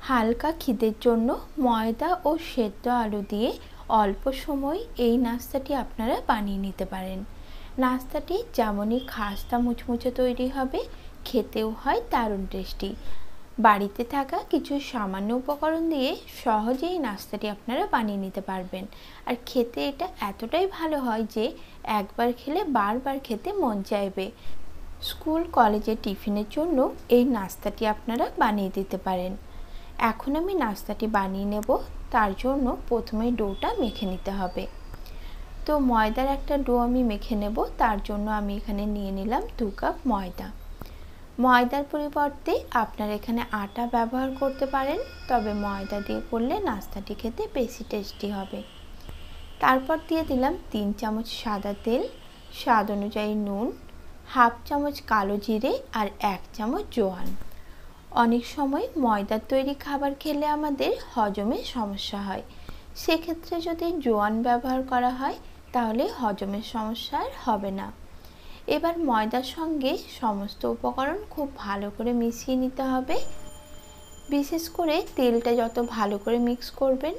হালকা খিদের জন্য ময়দা ও সেদ্ধ আলু দিয়ে অল্প সময় এই নাস্তাটি আপনারা বানিয়ে নিতে পারেন। নাস্তাটি যেমনই খাস্তা মুচমুচে তৈরি হবে, খেতেও হয় দারুণ টেস্টি। বাড়িতে থাকা কিছু সামান্য উপকরণ দিয়ে সহজেই নাস্তাটি আপনারা বানিয়ে নিতে পারবেন। আর খেতে এটা এতটাই ভালো হয় যে একবার খেলে বারবার খেতে মন চাইবে। স্কুল কলেজের টিফিনের জন্য এই নাস্তাটি আপনারা বানিয়ে দিতে পারেন। এখন আমি নাস্তাটি বানিয়ে নেব। তার জন্য প্রথমে ডোটা মেখে নিতে হবে। তো ময়দার একটা ডো আমি মেখে নেব। তার জন্য আমি এখানে নিয়ে নিলাম 2 কাপ ময়দা। ময়দার পরিবর্তে আপনারা এখানে আটা ব্যবহার করতে পারেন, তবে ময়দা দিয়ে করলে নাস্তাটি খেতে বেশি টেস্টি হবে। তারপর দিয়ে দিলাম 3 চামচ সাদা তেল, স্বাদ অনুযায়ী নুন, হাফ চামচ কালো জিরে আর 1 চামচ জোয়ান। অনেক সময় ময়দার তৈরি খাবার খেলে আমাদের হজমে সমস্যা হয়, সেক্ষেত্রে যদি জোয়ান ব্যবহার করা হয় তাহলে হজমের সমস্যা আর হবে না। এবার ময়দার সঙ্গে সমস্ত উপকরণ খুব ভালো করে মিশিয়ে নিতে হবে। বিশেষ করে তেলটা যত ভালো করে মিক্স করবেন,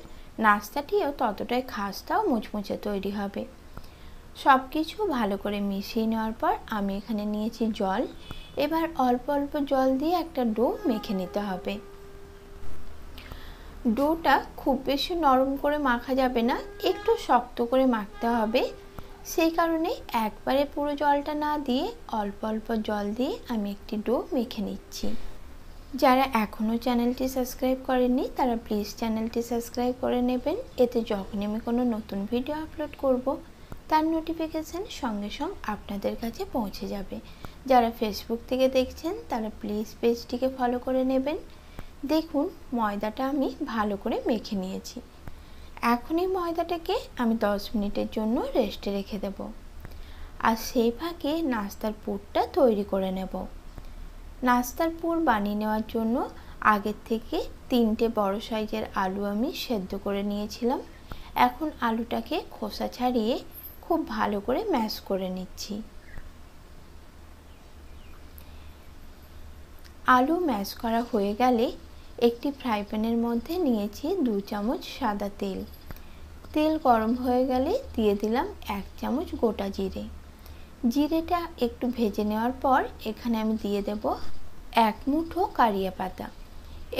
নাস্তাটিও ততটাই খাস্তা ও মুচমুচে তৈরি হবে। সব কিছু ভালো করে মিশিয়ে নেওয়ার পর আমি এখানে নিয়েছি জল। এবার অল্প অল্প জল দিয়ে একটা ডো মেখে নিতে হবে। ডোটা খুব বেশি নরম করে মাখা যাবে না, একটু শক্ত করে মাখতে হবে। সেই কারণে একবারে পুরো জলটা না দিয়ে অল্প অল্প জল দিয়ে আমি একটি ডো মেখে নিচ্ছি। যারা এখনও চ্যানেলটি সাবস্ক্রাইব করেননি তারা প্লিজ চ্যানেলটি সাবস্ক্রাইব করে নেবেন। এতে যখনই আমি কোনো নতুন ভিডিও আপলোড করব তার নোটিফিকেশান সঙ্গে সঙ্গে আপনাদের কাছে পৌঁছে যাবে। যারা ফেসবুক থেকে দেখছেন তারা প্লিজ পেজটিকে ফলো করে নেবেন। দেখুন ময়দাটা আমি ভালো করে মেখে নিয়েছি। এখন এই ময়দাটাকে আমি 10 মিনিটের জন্য রেস্টে রেখে দেব। আর সেই ফাঁকে নাস্তার পুরটা তৈরি করে নেব। নাস্তার পুর বানিয়ে নেওয়ার জন্য আগের থেকে 3টে বড় সাইজের আলু আমি সেদ্ধ করে নিয়েছিলাম। এখন আলুটাকে খোসা ছাড়িয়ে খুব ভালো করে ম্যাশ করে নিচ্ছি। আলু ম্যাশ করা হয়ে গেলে একটি ফ্রাই প্যানের মধ্যে নিয়েছি 2 চামচ সাদা তেল। তেল গরম হয়ে গেলে দিয়ে দিলাম 1 চামচ গোটা জিরে। জিরেটা একটু ভেজে নেওয়ার পর এখানে আমি দিয়ে দেব 1 মুঠো কারিয়া পাতা।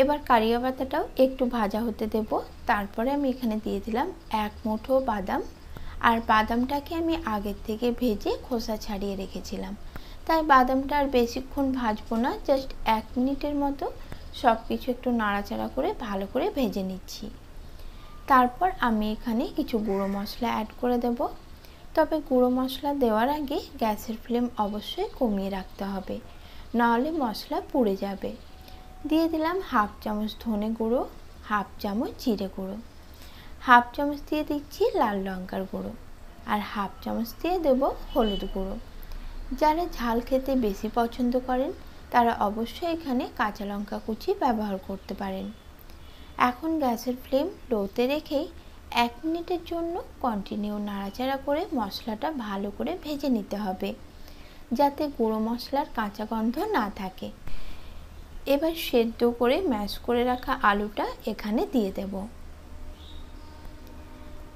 এবার কারিয়া পাতাটাও একটু ভাজা হতে দেব। তারপরে আমি এখানে দিয়ে দিলাম 1 মুঠো বাদাম। আর বাদামটাকে আমি আগের থেকে ভেজে খোসা ছাড়িয়ে রেখেছিলাম, তাই বাদামটা আর বেশিক্ষণ ভাজবো না, জাস্ট 1 মিনিটের মতো সব কিছু একটু নাড়াচাড়া করে ভালো করে ভেজে নিচ্ছি। তারপর আমি এখানে কিছু গুঁড়ো মশলা অ্যাড করে দেব। তবে গুঁড়ো মশলা দেওয়ার আগে গ্যাসের ফ্লেম অবশ্যই কমিয়ে রাখতে হবে, নাহলে মশলা পুড়ে যাবে। দিয়ে দিলাম হাফ চামচ ধনে গুঁড়ো, হাফ চামচ জিরে গুঁড়ো, হাফ চামচ দিয়ে দিচ্ছি লাল লঙ্কার গুঁড়ো, আর হাফ চামচ দিয়ে দেব হলুদ গুঁড়ো। যারা ঝাল খেতে বেশি পছন্দ করেন তারা অবশ্যই এখানে কাঁচা লঙ্কা কুচি ব্যবহার করতে পারেন। এখন গ্যাসের ফ্লেম লোতে রেখেই 1 মিনিটের জন্য কন্টিনিউ নাড়াচাড়া করে মশলাটা ভালো করে ভেজে নিতে হবে, যাতে গুঁড়ো মশলার কাঁচা গন্ধ না থাকে। এবার সেদ্ধ করে ম্যাশ করে রাখা আলুটা এখানে দিয়ে দেব।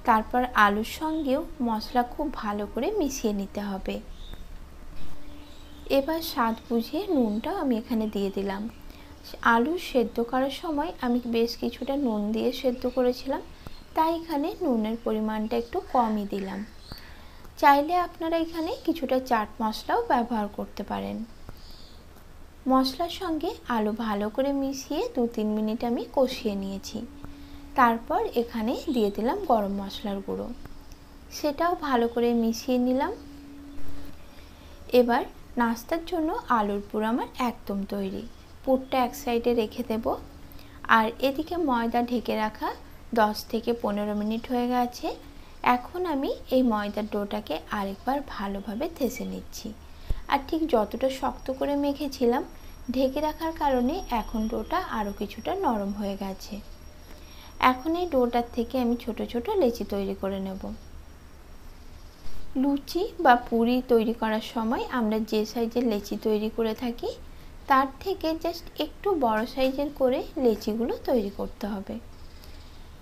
তারপর আলুর সঙ্গেও মশলা খুব ভালো করে মিশিয়ে নিতে হবে। এবার স্বাদ বুঝিয়ে নুনটা আমি এখানে দিয়ে দিলাম। আলু সেদ্ধ করার সময় আমি বেশ কিছুটা নুন দিয়ে সেদ্ধ করেছিলাম, তাই এখানে নুনের পরিমাণটা একটু কমই দিলাম। চাইলে আপনারা এখানে কিছুটা চাট মশলাও ব্যবহার করতে পারেন। মশলার সঙ্গে আলু ভালো করে মিশিয়ে 2-3 মিনিট আমি কষিয়ে নিয়েছি। তারপর এখানে দিয়ে দিলাম গরম মশলার গুঁড়ো, সেটাও ভালো করে মিশিয়ে নিলাম। এবার নাস্তার জন্য আলুর পুর আমার একদম তৈরি। পুরটা এক সাইডে রেখে দেব। আর এদিকে ময়দা ঢেকে রাখা 10 থেকে 15 মিনিট হয়ে গেছে। এখন আমি এই ময়দার ডোটাকে আরেকবার ভালোভাবে থেসে নিচ্ছি। আর ঠিক যতটা শক্ত করে মেখেছিলাম, ঢেকে রাখার কারণে এখন ডোটা আরও কিছুটা নরম হয়ে গেছে। এখন এই ডোটার থেকে আমি ছোট ছোট লেচি তৈরি করে নেব। লুচি বা পুরি তৈরি করার সময় আমরা যে সাইজের লেচি তৈরি করে থাকি তার থেকে জাস্ট একটু বড় সাইজের করে লেচিগুলো তৈরি করতে হবে।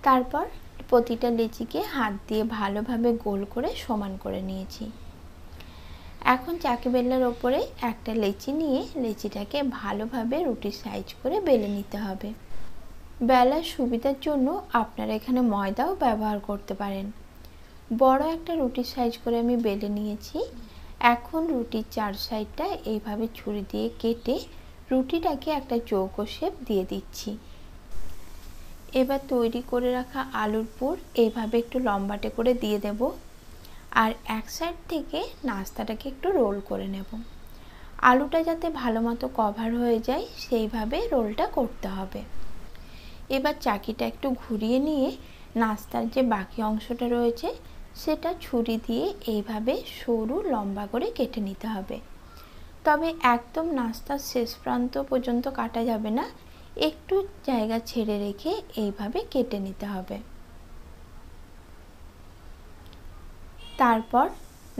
তারপর প্রতিটা লেচিকে হাত দিয়ে ভালোভাবে গোল করে সমান করে নিয়েছি। এখন চাকি বেলনার ওপরে একটা লেচি নিয়ে লেচিটাকে ভালোভাবে রুটির সাইজ করে বেলে নিতে হবে। বেলার সুবিধার জন্য আপনারা এখানে ময়দাও ব্যবহার করতে পারেন। বড় একটা রুটির সাইজ করে আমি বেলে নিয়েছি। এখন রুটির চার সাইডটা এইভাবে ছুরি দিয়ে কেটে রুটিটাকে একটা চৌকো শেপ দিয়ে দিচ্ছি। এবার তৈরি করে রাখা আলুর পুর এইভাবে একটু লম্বাটে করে দিয়ে দেব, আর এক সাইড থেকে নাস্তাটাকে একটু রোল করে নেব। আলুটা যাতে ভালো মতো কভার হয়ে যায় সেইভাবে রোলটা করতে হবে। এবার চাকিটা একটু ঘুরিয়ে নিয়ে নাস্তার যে বাকি অংশটা রয়েছে সেটা ছুরি দিয়ে এইভাবে সরু লম্বা করে কেটে নিতে হবে। তবে একদম নাস্তার শেষ প্রান্ত পর্যন্ত কাটা যাবে না, একটু জায়গা ছেড়ে রেখে এইভাবে কেটে নিতে হবে। তারপর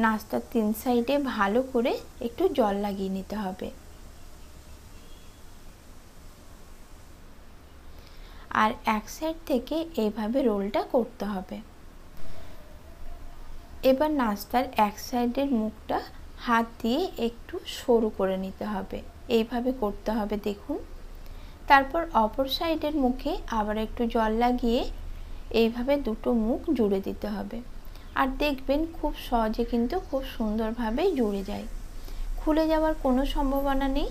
নাস্তার তিন সাইডে ভালো করে একটু জল লাগিয়ে নিতে হবে, আর এক সাইড থেকে এইভাবে রোলটা করতে হবে। এবার নাস্তার এক সাইডের মুখটা হাত দিয়ে একটু সরু করে নিতে হবে, এইভাবে করতে হবে দেখুন। তারপর অপর সাইডের মুখে আবার একটু জল লাগিয়ে এইভাবে দুটো মুখ জুড়ে দিতে হবে, আর দেখবেন খুব সহজে কিন্তু খুব সুন্দরভাবে জুড়ে যায়, খুলে যাওয়ার কোনো সম্ভাবনা নেই।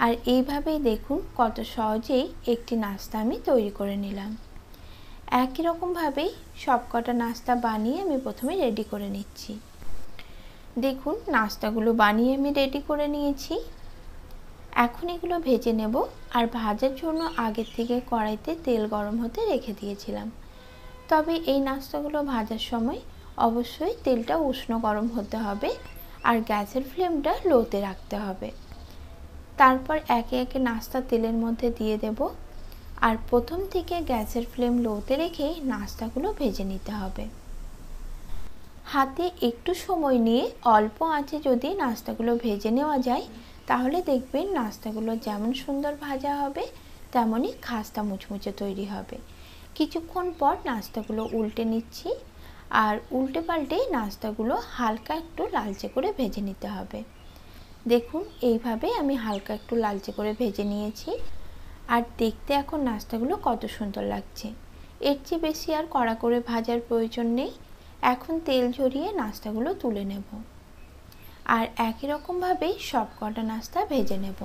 আর এইভাবেই দেখুন কত সহজেই একটি নাস্তা আমি তৈরি করে নিলাম। একই রকমভাবেই সবকটা নাস্তা বানিয়ে আমি প্রথমে রেডি করে নিচ্ছি। দেখুন নাস্তাগুলো বানিয়ে আমি রেডি করে নিয়েছি। এখন এগুলো ভেজে নেব, আর ভাজার জন্য আগের থেকে কড়াইতে তেল গরম হতে রেখে দিয়েছিলাম। তবে এই নাস্তাগুলো ভাজার সময় অবশ্যই তেলটা উষ্ণ গরম হতে হবে, আর গ্যাসের ফ্লেমটা লোতে রাখতে হবে। তারপর একে একে নাস্তা তেলের মধ্যে দিয়ে দেব, আর প্রথম থেকে গ্যাসের ফ্লেম লোতে রেখেই নাস্তাগুলো ভেজে নিতে হবে। হাতে একটু সময় নিয়ে অল্প আঁচে যদি নাস্তাগুলো ভেজে নেওয়া যায় তাহলে দেখবেন নাস্তাগুলো যেমন সুন্দর ভাজা হবে তেমনই খাস্তা মুচমুচে তৈরি হবে। কিছুক্ষণ পর নাস্তাগুলো উল্টে নিচ্ছি, আর উল্টে পাল্টে নাস্তাগুলো হালকা একটু লালচে করে ভেজে নিতে হবে। দেখুন এইভাবে আমি হালকা একটু লালচে করে ভেজে নিয়েছি, আর দেখতে এখন নাস্তাগুলো কত সুন্দর লাগছে। এর চেয়ে বেশি আর কড়া করে ভাজার প্রয়োজন নেই। এখন তেল ঝরিয়ে নাস্তাগুলো তুলে নেব, আর একই রকমভাবেই সবকটা নাস্তা ভেজে নেব।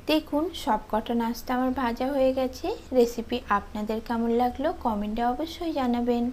দেখুন সবকটা নাস্তা আমার ভাজা হয়ে গেছে। রেসিপি আপনাদের কেমন লাগলো কমেন্টে অবশ্যই জানাবেন।